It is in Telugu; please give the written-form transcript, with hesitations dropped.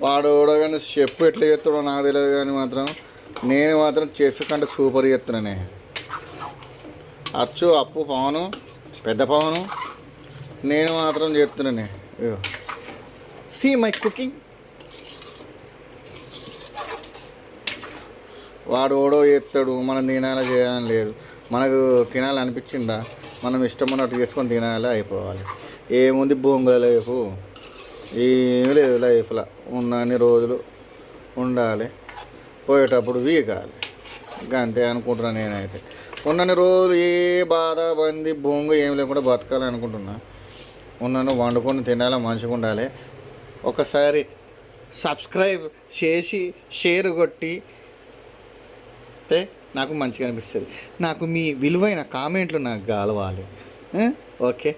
వాడు కూడా కానీ చెప్పు ఎట్లా చేస్తాడో నాకు తెలియదు, కానీ మాత్రం నేను మాత్రం చెఫ్ కంటే సూపర్ చేస్తున్నానే. అచ్చు అప్పు పవను పెద్ద పవను, నేను మాత్రం చేస్తున్నానే. See my cooking. వాడు ఓడో చేస్తాడు, మనం తినాలా చేయాలని లేదు. మనకు తినాలనిపించిందా మనం ఇష్టం ఉన్నట్టు చేసుకొని తినాలి, అయిపోవాలి. ఏముంది బొంగుల లైఫ్, ఏమి లేదు లైఫ్లో. ఉన్నన్ని రోజులు ఉండాలి, పోయేటప్పుడు వీకాలి, ఇంకా అంతే అనుకుంటున్నా నేనైతే. ఉన్నన్ని రోజులు ఏ బాధ బంది బొంగు ఏం లేకుండా బతకాలి అనుకుంటున్నా. ఉన్నను వండుకొని తినాలి, మంచిగా ఉండాలి. ఒకసారి సబ్స్క్రైబ్ చేసి షేర్ కొట్టి నాకు మంచిగా అనిపిస్తుంది. నాకు మీ విలువైన కామెంట్లు నాకు కావాలి. ఓకే.